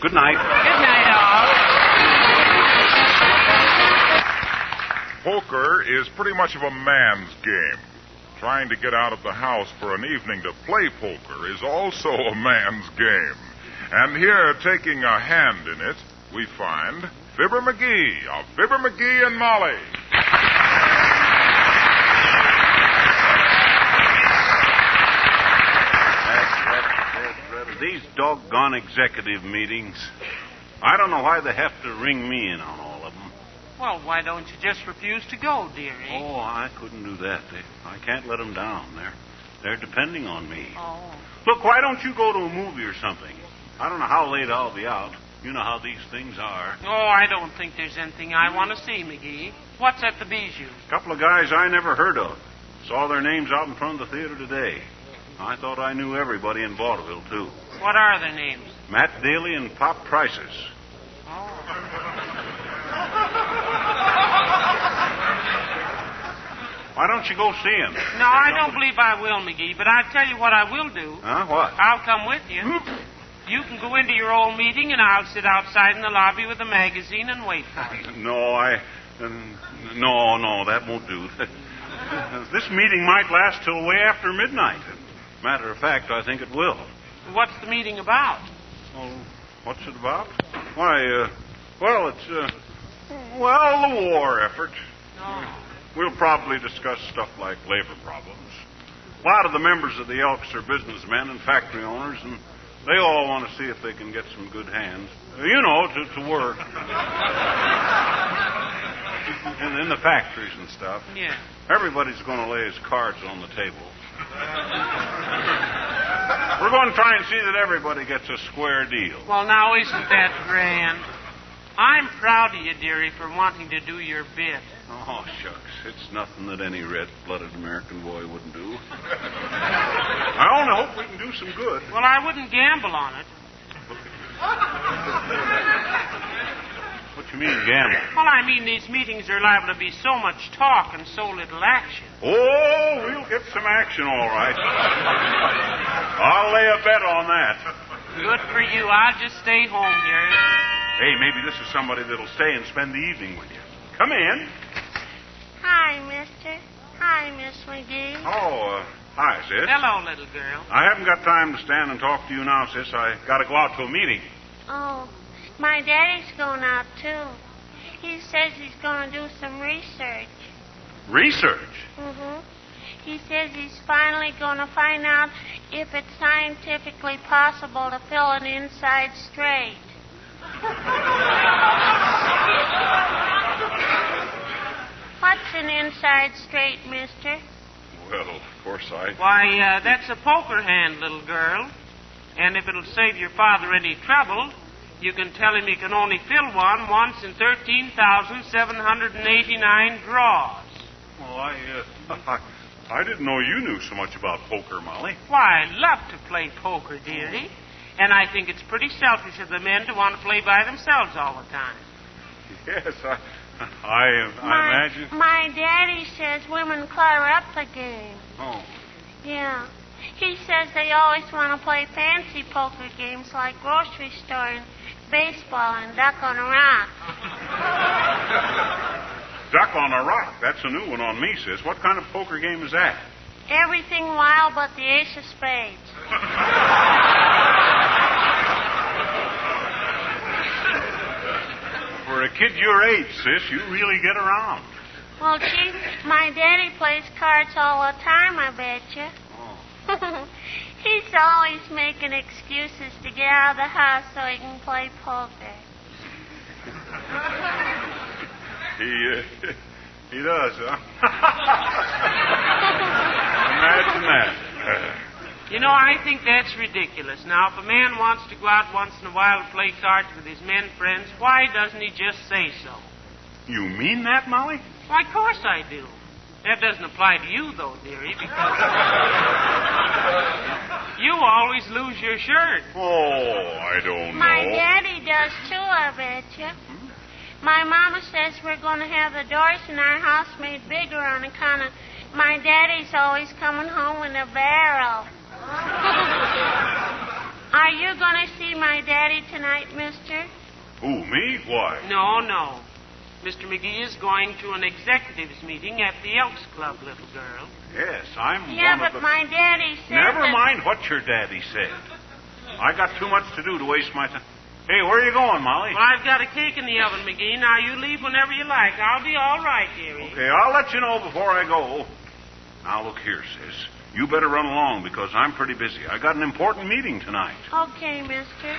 Good night. Good night, all. Poker is pretty much of a man's game. Trying to get out of the house for an evening to play poker is also a man's game. And here, taking a hand in it, we find Fibber McGee of Fibber McGee and Molly. These doggone executive meetings. I don't know why they have to ring me in on all of them. Well, why don't you just refuse to go, dearie? Oh, I couldn't do that. I can't let them down. They're depending on me. Oh. Look, why don't you go to a movie or something? I don't know how late I'll be out. You know how these things are. Oh, I don't think there's anything I want to see, McGee. What's at the Bijou? A couple of guys I never heard of. Saw their names out in front of the theater today. I thought I knew everybody in vaudeville, too. What are their names? Matt Daly and Pop Prices. Oh. Why don't you go see him? No, I don't believe I will, McGee, but I'll tell you what I will do. Huh? What? I'll come with you. You can go into your old meeting, and I'll sit outside in the lobby with a magazine and wait for you. No, No, that won't do. This meeting might last till way after midnight. Matter of fact, I think it will. What's the meeting about? Oh, what's it about? Why, it's the war effort. Oh. We'll probably discuss stuff like labor problems. A lot of the members of the Elks are businessmen and factory owners, and they all want to see if they can get some good hands. To work. in the factories and stuff. Yeah. Everybody's going to lay his cards on the table. We're going to try and see that everybody gets a square deal. Well, now, isn't that grand? I'm proud of you, dearie, for wanting to do your bit. Oh, shucks. It's nothing that any red-blooded American boy wouldn't do. I only hope we can do some good. Well, I wouldn't gamble on it. What you mean, gamble? Well, I mean these meetings are liable to be so much talk and so little action. Oh, we'll get some action, all right. I'll lay a bet on that. Good for you. I'll just stay home here. Hey, maybe this is somebody that'll stay and spend the evening with you. Come in. Hi, mister. Hi, Miss McGee. Oh, hi, sis. Hello, little girl. I haven't got time to stand and talk to you now, sis. I got to go out to a meeting. Oh, my daddy's going out, too. He says he's going to do some research. Research? Mm-hmm. He says he's finally going to find out if it's scientifically possible to fill an inside straight. What's an inside straight, mister? Well, of course Why, that's a poker hand, little girl. And if it'll save your father any trouble, you can tell him he can only fill one once in 13,789 draws. Well, I didn't know you knew so much about poker, Molly. Why, I love to play poker, dearie. And I think it's pretty selfish of the men to want to play by themselves all the time. Yes, I imagine. My daddy says women clutter up the game. Oh. Yeah. He says they always want to play fancy poker games like grocery store and baseball and duck on a rock. Duck on a rock. That's a new one on me, sis. What kind of poker game is that? Everything wild but the ace of spades. For a kid your age, sis, you really get around. Well, gee, my daddy plays cards all the time, I bet you. Oh. He's always making excuses to get out of the house so he can play poker. He does, huh? Imagine that. You know, I think that's ridiculous. Now, if a man wants to go out once in a while to play cards with his men friends, why doesn't he just say so? You mean that, Molly? Why, of course I do. That doesn't apply to you, though, dearie, because you always lose your shirt. Oh, I don't know. My daddy does, too, I bet you. My mama says we're going to have the doors in our house made bigger on account of my daddy's always coming home in a barrel. Are you going to see my daddy tonight, mister? Who, me? Why? No. Mr. McGee is going to an executives meeting at the Elks Club, little girl. Yes, I'm Yeah, one of but the... my daddy said Never that... mind what your daddy said. I got too much to do to waste my time. Hey, where are you going, Molly? Well, I've got a cake in the oven, McGee. Now, you leave whenever you like. I'll be all right, dearie. Okay, I'll let you know before I go. Now, look here, sis. You better run along because I'm pretty busy. I got an important meeting tonight. Okay, mister.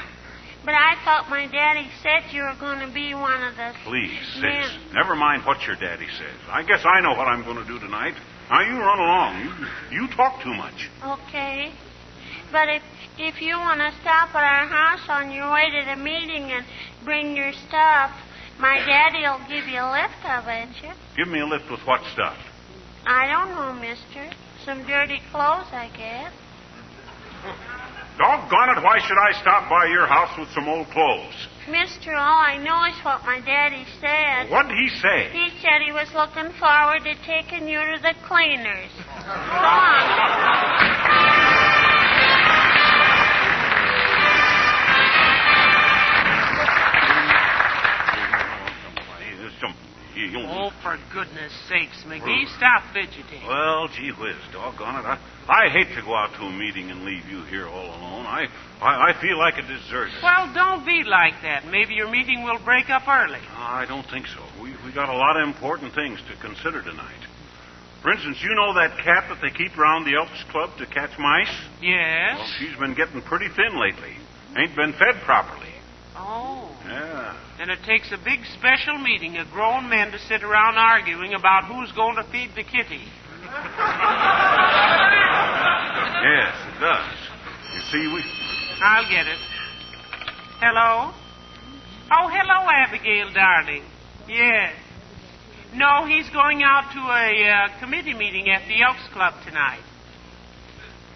But I thought my daddy said you were going to be one of the... Please, men. sis. Never mind what your daddy says. I guess I know what I'm going to do tonight. Now, you run along. You talk too much. Okay. But if you want to stop at our house on your way to the meeting and bring your stuff, my daddy will give you a lift, I bet you. Give me a lift with what stuff? I don't know, mister. Some dirty clothes, I guess. Doggone it, why should I stop by your house with some old clothes? Mister, all I know is what my daddy said. What did he say? He said he was looking forward to taking you to the cleaners. Go on. Oh, for goodness sakes, McGee, stop fidgeting. Well, gee whiz, doggone it. I hate to go out to a meeting and leave you here all alone. I feel like a deserter. Well, don't be like that. Maybe your meeting will break up early. I don't think so. We got a lot of important things to consider tonight. For instance, you know that cat that they keep around the Elks Club to catch mice? Yes? Well, she's been getting pretty thin lately. Ain't been fed properly. Oh. Yeah. Then it takes a big special meeting of grown men to sit around arguing about who's going to feed the kitty. Yes, it does. You see, I'll get it. Hello? Oh, hello, Abigail, darling. Yes. No, he's going out to a committee meeting at the Elks Club tonight.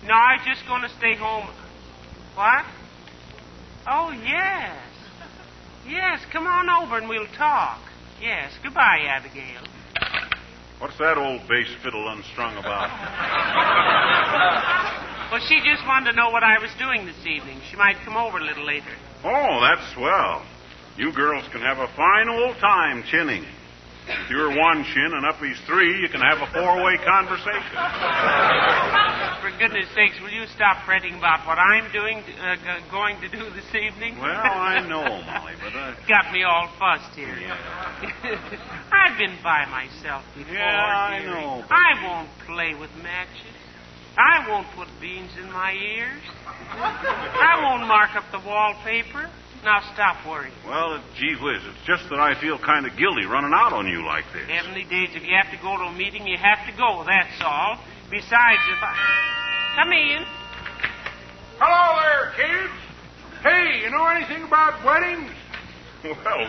No, I'm just going to stay home. What? Oh, yes. Yes, come on over and we'll talk. Yes, goodbye, Abigail. what's that old bass fiddle unstrung about? Well, she just wanted to know what I was doing this evening. She might come over a little later. Oh, that's swell. You girls can have a fine old time chinning. If you're one chin and Uppy's three, you can have a four-way conversation. For goodness sakes, will you stop fretting about what I'm doing, going to do this evening? Well, I know, Molly, but... Got me all fussed here. Yeah. I've been by myself before, Yeah, I dearie. know. But... I won't play with matches. I won't put beans in my ears. I won't mark up the wallpaper. Now stop worrying. Well, gee whiz, it's just that I feel kind of guilty running out on you like this. Heavenly days, if you have to go to a meeting, you have to go, that's all. Besides, if I... Come in. Hello there, kids. Hey, you know anything about weddings? Well,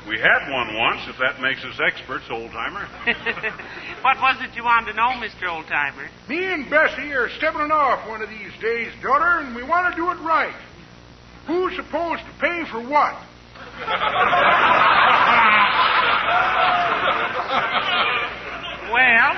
we had one once, if that makes us experts, old-timer. What was it you wanted to know, Mr. Old-Timer? Me and Bessie are stepping off one of these days, daughter, and we want to do it right. Who's supposed to pay for what? Well,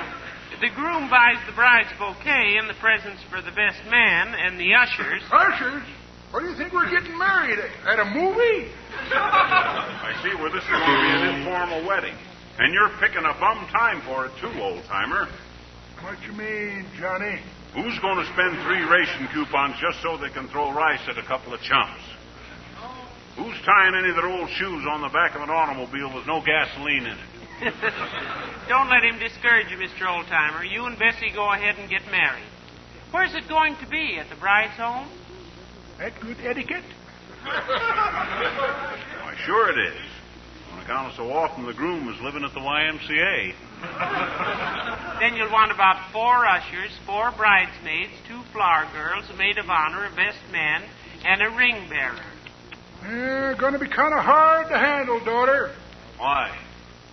the groom buys the bride's bouquet and the presents for the best man and the ushers. Ushers? What do you think we're getting married at a movie? I see where this is going to be an informal wedding. And you're picking a bum time for it, too, old-timer. What you mean, Johnny? Who's going to spend 3 ration coupons just so they can throw rice at a couple of chumps? Who's tying any of their old shoes on the back of an automobile with no gasoline in it? Don't let him discourage you, Mr. Old-Timer. You and Bessie go ahead and get married. Where's it going to be? At the bride's home? That good etiquette? Why, sure it is. On account of so often the groom is living at the YMCA. Then you'll want about 4 ushers, 4 bridesmaids, 2 flower girls, a maid of honor, a best man, and a ring bearer. Gonna be kind of hard to handle, daughter. Why?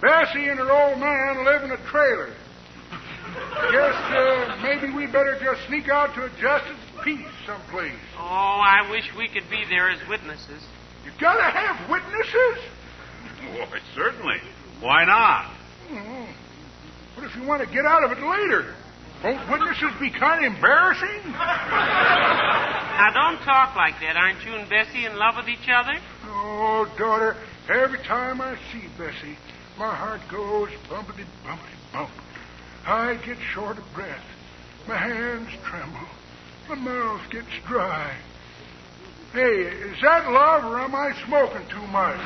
Bessie and her old man live in a trailer. Guess maybe we better just sneak out to a justice peace someplace. Oh, I wish we could be there as witnesses. You gotta have witnesses? Why, certainly. Why not? Mm-hmm. What if you want to get out of it later? Won't witnesses be kind of embarrassing? Now, don't talk like that. Aren't you and Bessie in love with each other? Oh, daughter, every time I see Bessie, my heart goes bumpity, bumpity, bump. I get short of breath. My hands tremble. My mouth gets dry. Hey, is that love or am I smoking too much?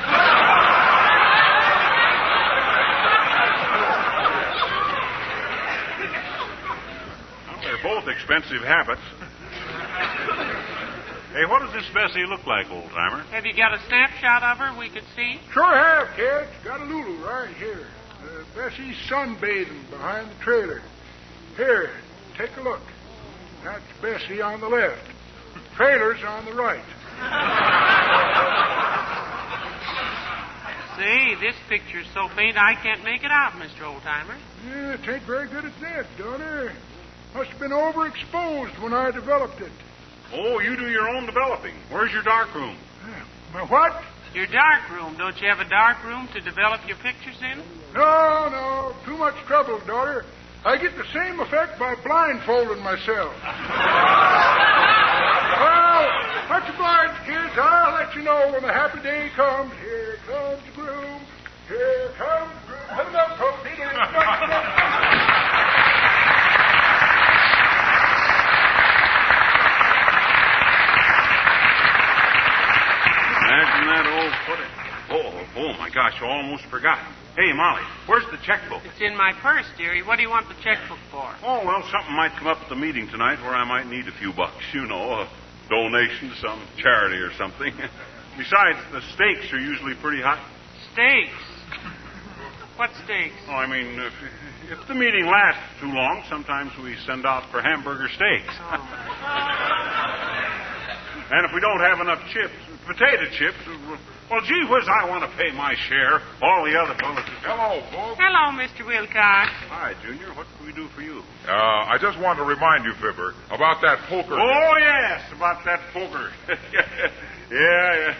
Well, they're both expensive habits. Hey, what does this Bessie look like, old-timer? Have you got a snapshot of her we could see? Sure have, kids. Got a Lulu right here. Bessie's sunbathing behind the trailer. Here, take a look. That's Bessie on the left. Trailer's on the right. Say, this picture's so faint I can't make it out, Mr. Oldtimer. Yeah, it ain't very good at that, daughter. Must have been overexposed when I developed it. Oh, you do your own developing. Where's your dark room? My what? Your dark room. Don't you have a dark room to develop your pictures in? No. Too much trouble, daughter. I get the same effect by blindfolding myself. Well, much obliged, kids. I'll let you know when the happy day comes. Here comes the groom. Here comes the groom. Have enough, folks. Imagine that old pudding. Oh, my gosh, I almost forgot. Hey, Molly, where's the checkbook? It's in my purse, dearie. What do you want the checkbook for? Oh, well, something might come up at the meeting tonight where I might need a few bucks. You know, a donation to some charity or something. Besides, the stakes are usually pretty high. Steaks? What steaks? Oh, I mean, if the meeting lasts too long, sometimes we send out for hamburger steaks. Oh. And if we don't have enough potato chips, well, gee whiz, I want to pay my share. All the other fellas. Hello, folks. Hello, Mr. Wilcox. Hi, Junior. What can we do for you? I just wanted to remind you, Fibber, about that poker. Oh, yes, about that poker. Yeah.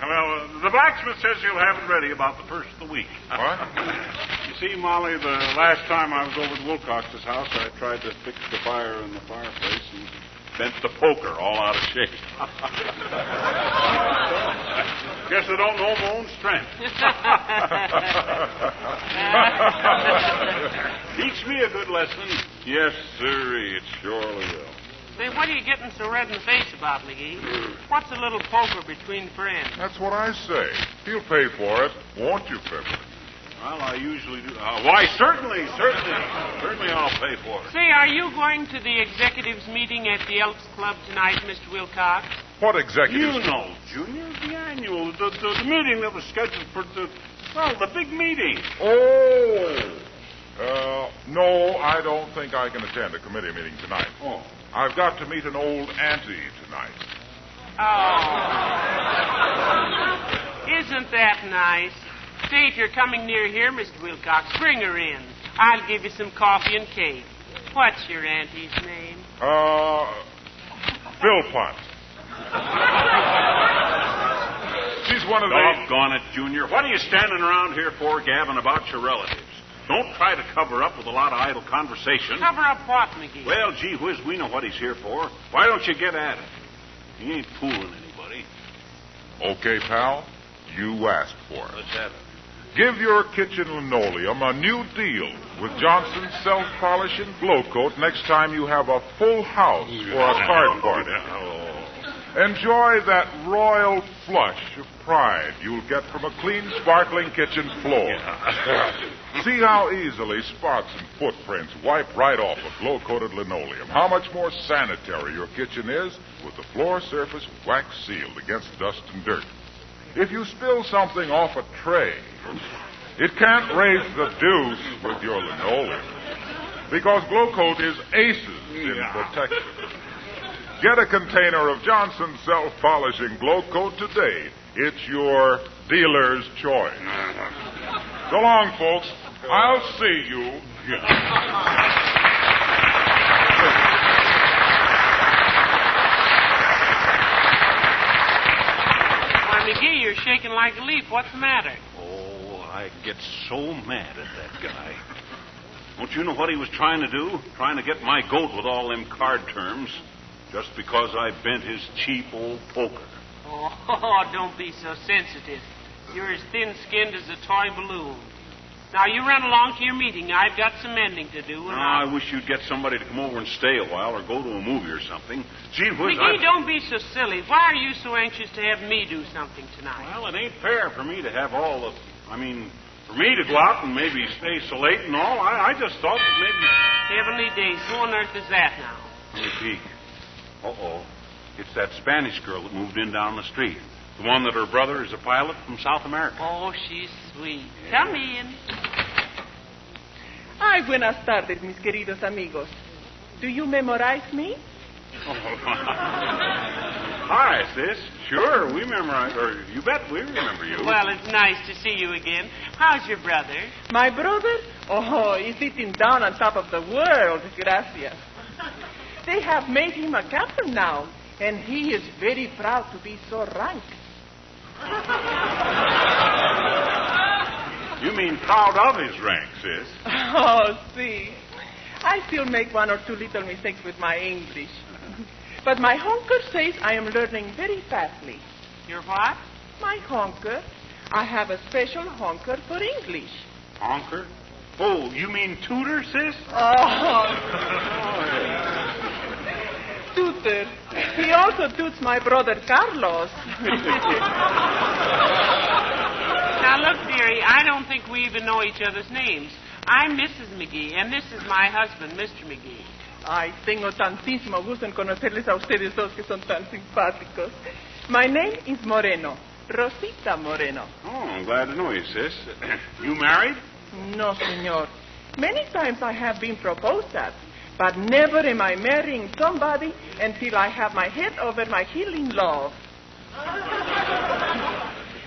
Well, the blacksmith says he'll have it ready about the first of the week. What? You see, Molly, the last time I was over to Wilcox's house, I tried to fix the fire in the fireplace and bent the poker all out of shape. Guess I don't know my own strength. Teach me a good lesson. Yes, sirree, it surely will. Say, what are you getting so red in the face about, McGee? What's a little poker between friends? That's what I say. He'll pay for it, won't you, Fibber? Well, I usually do. Why, certainly. Certainly I'll pay for it. Say, are you going to the executives' meeting at the Elks Club tonight, Mr. Wilcox? What executives? You know, Junior, the annual, the meeting that was scheduled for the big meeting. Oh. No, I don't think I can attend a committee meeting tonight. Oh. I've got to meet an old auntie tonight. Oh. Isn't that nice? Say, if you're coming near here, Mr. Wilcox, bring her in. I'll give you some coffee and cake. What's your auntie's name? Philpott. She's one of the... Doggone it, Junior. What are you standing around here for, gabbing about your relatives? Don't try to cover up with a lot of idle conversation. Cover up what, McGee? Well, gee whiz, we know what he's here for. Why don't you get at it? He ain't fooling anybody. Okay, pal. You asked for it. Let's have it. Give your kitchen linoleum a new deal with Johnson's self-polish and glow coat next time you have a full house or a card party. Enjoy that royal flush of pride you'll get from a clean, sparkling kitchen floor. See how easily spots and footprints wipe right off a glow-coated linoleum. How much more sanitary your kitchen is with the floor surface wax-sealed against dust and dirt. If you spill something off a tray, it can't raise the deuce with your linoleum because Glow Coat is aces in protection. Get a container of Johnson's self-polishing Glow Coat today. It's your dealer's choice. So long, folks. I'll see you. McGee, you're shaking like a leaf. What's the matter? Oh, I get so mad at that guy. Don't you know what he was trying to do? Trying to get my goat with all them card terms. just because I bent his cheap old poker. Oh, don't be so sensitive. You're as thin-skinned as a toy balloon. Now, you run along to your meeting. I've got some mending to do. And I wish you'd get somebody to come over and stay a while or go to a movie or something. Gee whiz, McGee, don't be so silly. Why are you so anxious to have me do something tonight? Well, it ain't fair for me to have all the... for me to go out and maybe stay so late and all. I just thought that maybe... Heavenly days. Who on earth is that now? Let me peek. Uh-oh. It's that Spanish girl that moved in down the street. The one that her brother is a pilot from South America. Oh, she's sweet. Come in. Ay, buenas tardes, mis queridos amigos. Do you memorize me? Oh. Hi, sis. Sure, we memorize, or you bet we remember you. Well, it's nice to see you again. How's your brother? My brother? Oh, he's sitting down on top of the world, gracias. They have made him a captain now, and he is very proud to be so rank. You mean proud of his rank, sis? Oh, see. I still make one or two little mistakes with my English. But my honker says I am learning very fastly. Your what? My honker. I have a special honker for English. Honker? Oh, you mean tutor, sis? Oh. Tutor. He also toots my brother Carlos. Now, look, dearie, I don't think we even know each other's names. I'm Mrs. McGee, and this is my husband, Mr. McGee. Ay, tengo tantísimo gusto en conocerles a ustedes dos que son tan simpáticos. My name is Moreno, Rosita Moreno. Oh, I'm glad to know you, sis. You married? No, senor. Many times I have been proposed at, but never am I marrying somebody until I have my head over my heel in love.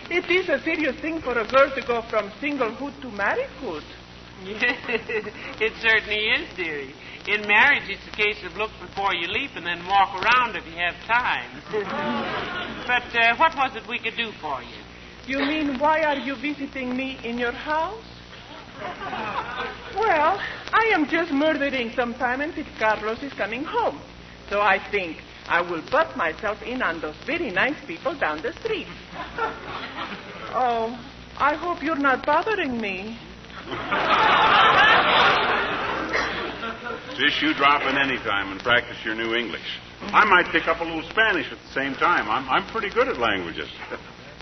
It is a serious thing for a girl to go from singlehood to marriedhood. It certainly is, dearie. In marriage, it's a case of look before you leap and then walk around if you have time. But what was it we could do for you? You mean, why are you visiting me in your house? Well, I am just murdering some time until Carlos is coming home. So I think I will butt myself in on those very nice people down the street. Oh, I hope you're not bothering me. Sis, you drop in any time and practice your new English. I might pick up a little Spanish at the same time. I'm pretty good at languages.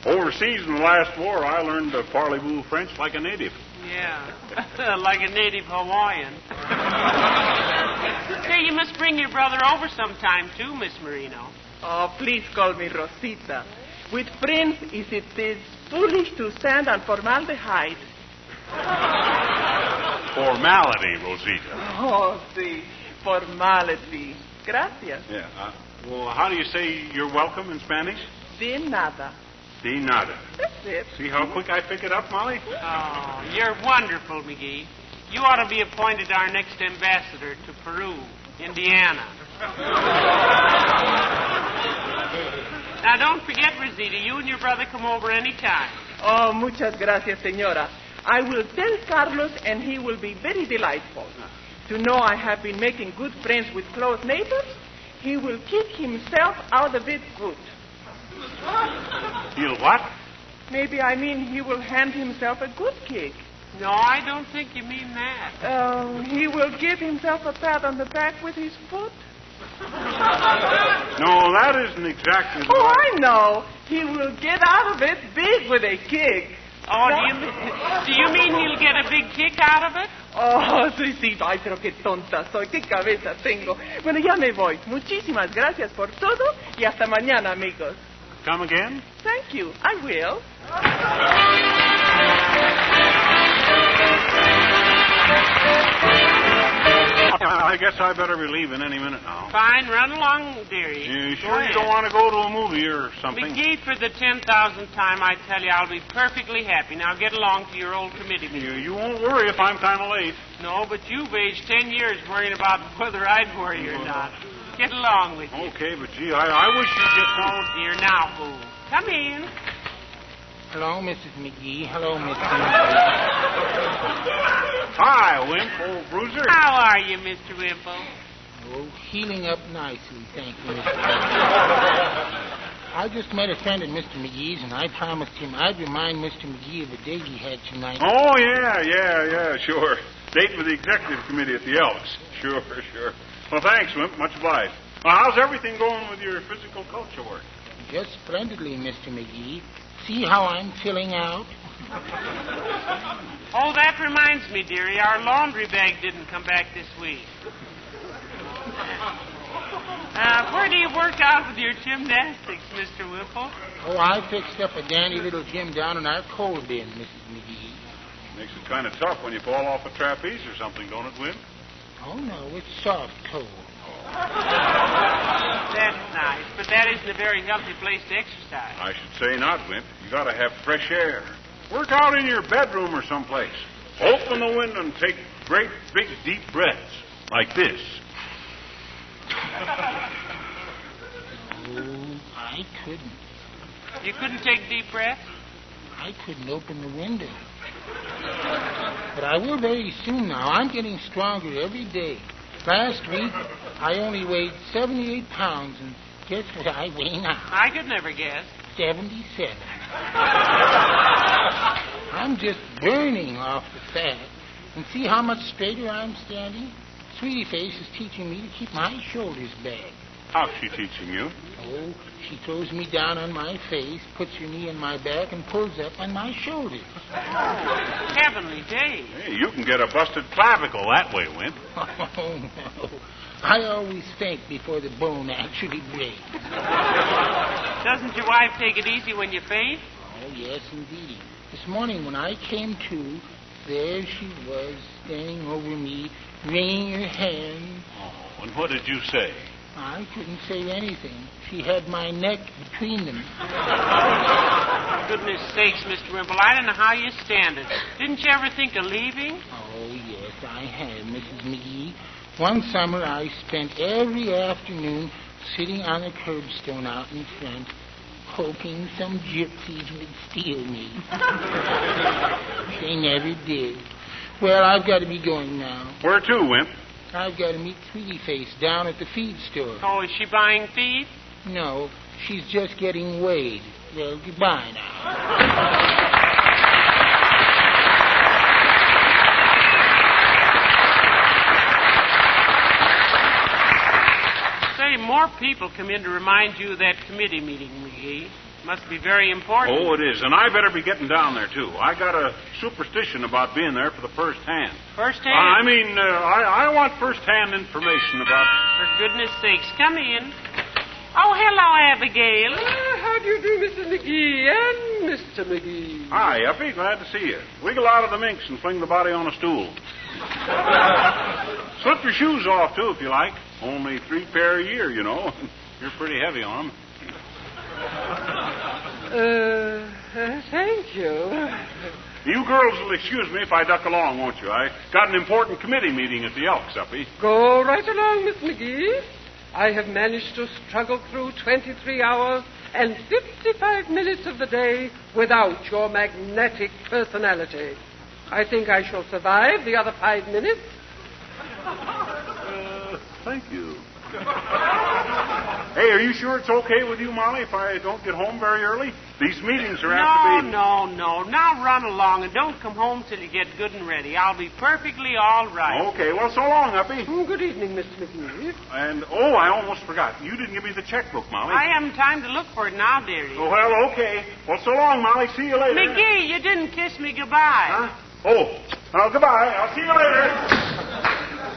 Overseas in the last war, I learned to parlez-vous French like a native. Yeah, like a native Hawaiian. Say, you must bring your brother over sometime, too, Miss Marino. Oh, please call me Rosita. With friends, it is foolish to stand on formaldehyde. Formality, Rosita. Oh, sí, formality. Gracias. Yeah. Well, how do you say you're welcome in Spanish? De nada. De nada. That's it. See how quick I pick it up, Molly? Oh, you're wonderful, McGee. You ought to be appointed our next ambassador to Peru, Indiana. Now, don't forget, Rosita, you and your brother come over any time. Oh, muchas gracias, señora. I will tell Carlos, and he will be very delightful. To know I have been making good friends with close neighbors, he will kick himself out of it good. He'll what? Maybe I mean he will hand himself a good kick. No, I don't think you mean that. He will give himself a pat on the back with his foot. No, that isn't exactly the Oh, way. I know. He will get out of it big with a kick. Oh, do you mean he'll get a big kick out of it? Oh, sí. Ay, pero qué tonta soy. Qué cabeza tengo. Bueno, ya me voy. Muchísimas gracias por todo y hasta mañana, amigos. Come again? Thank you. I will. I guess I better be leaving any minute now. Fine, run along, dearie. You sure you don't want to go to a movie or something? McGee, for the 10,000th time, I tell you, I'll be perfectly happy. Now get along to your old committee meeting. You won't worry if I'm kind of late. No, but you've aged 10 years worrying about whether I'd worry or not. Get along with you. Okay, but gee, I wish you'd get down. Here now, fool. Come in. Hello, Mrs. McGee. Hello, Mr. Hi, Wimp, old bruiser. How are you, Mr. Wimple? Oh, healing up nicely, thank you, Mr. I just met a friend at Mr. McGee's, and I promised him I'd remind Mr. McGee of a date he had tonight. Oh, yeah, sure. Date with the executive committee at the Elks. Sure. Well, thanks, Wimp. Much obliged. Well, how's everything going with your physical culture work? Just splendidly, Mr. McGee. See how I'm filling out? Oh, that reminds me, dearie. Our laundry bag didn't come back this week. Where do you work out with your gymnastics, Mr. Whipple? Oh, I fixed up a dandy little gym down in our coal bin, Mrs. McGee. Makes it kind of tough when you fall off a trapeze or something, don't it, Wimp? Oh, no, it's soft coal. That's nice, but that isn't a very healthy place to exercise. I should say not, Wimp. You got to have fresh air. Work out in your bedroom or someplace. Open the window and take great, big, deep breaths. Like this. Oh, I couldn't. You couldn't take deep breaths? I couldn't open the window. But I will very soon now. I'm getting stronger every day. Last week, I only weighed 78 pounds, and guess what I weigh now? I could never guess. 77. I'm just burning off the fat. And see how much straighter I'm standing? Sweetie Face is teaching me to keep my shoulders back. How's she teaching you? Oh, she throws me down on my face, puts her knee in my back, and pulls up on my shoulders. Heavenly days. Hey, you can get a busted clavicle that way, Wimp. Oh, no. I always think before the bone actually breaks. Doesn't your wife take it easy when you faint? Oh, yes, indeed. This morning when I came to, there she was, standing over me, wringing her hands. Oh, and what did you say? I couldn't say anything. She had my neck between them. Goodness sakes, Mr. Wimple, I don't know how you stand it. Didn't you ever think of leaving? Oh, yes, I have, Mrs. McGee. One summer I spent every afternoon sitting on the curbstone out in front, hoping some gypsies would steal me. They never did. Well, I've got to be going now. Where to, Wimp? I've got to meet Sweetie Face down at the feed store. Oh, is she buying feed? No, she's just getting weighed. Well, goodbye now. Say, more people come in to remind you of that committee meeting, McGee. Must be very important. Oh, it is. And I better be getting down there, too. I got a superstition about being there for the first hand. First hand? I want first-hand information about... For goodness sakes, come in. Oh, hello, Abigail. How do you do, Mrs. McGee and Mr. McGee? Hi, Uppy. Glad to see you. Wiggle out of the minx and fling the body on a stool. Slip your shoes off, too, if you like. Only 3 pair a year, you know. You're pretty heavy on them. Thank you. You girls will excuse me if I duck along, won't you? I got an important committee meeting at the Elks, Uppy. Go right along, Miss McGee. I have managed to struggle through 23 hours and 55 minutes of the day without your magnetic personality. I think I shall survive the other 5 minutes. Thank you. Hey, are you sure it's okay with you, Molly, if I don't get home very early? These meetings are apt to be... No. Now run along and don't come home till you get good and ready. I'll be perfectly all right. Okay, well, so long, Uppy. Good evening, Mr. McGee. And, I almost forgot. You didn't give me the checkbook, Molly. I haven't time to look for it now, dearie. Oh, well, okay. Well, so long, Molly. See you later. McGee, you didn't kiss me goodbye. Huh? Oh, well, goodbye. I'll see you later.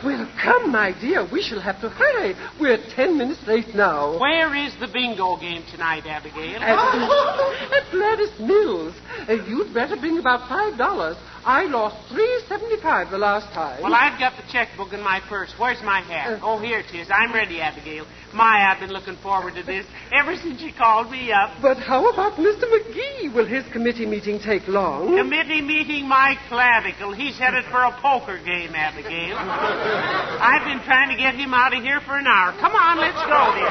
Well, come, my dear. We shall have to hurry. We're 10 minutes late now. Where is the bingo game tonight, Abigail? At Gladys Mills. You'd better bring about $5. I lost $3.75 the last time. Well, I've got the checkbook in my purse. Where's my hat? Oh, here it is. I'm ready, Abigail. I've been looking forward to this ever since you called me up. But how about Mr. McGee? Will his committee meeting take long? Committee meeting my clavicle. He's headed for a poker game, Abigail. I've been trying to get him out of here for an hour. Come on, let's go, dear.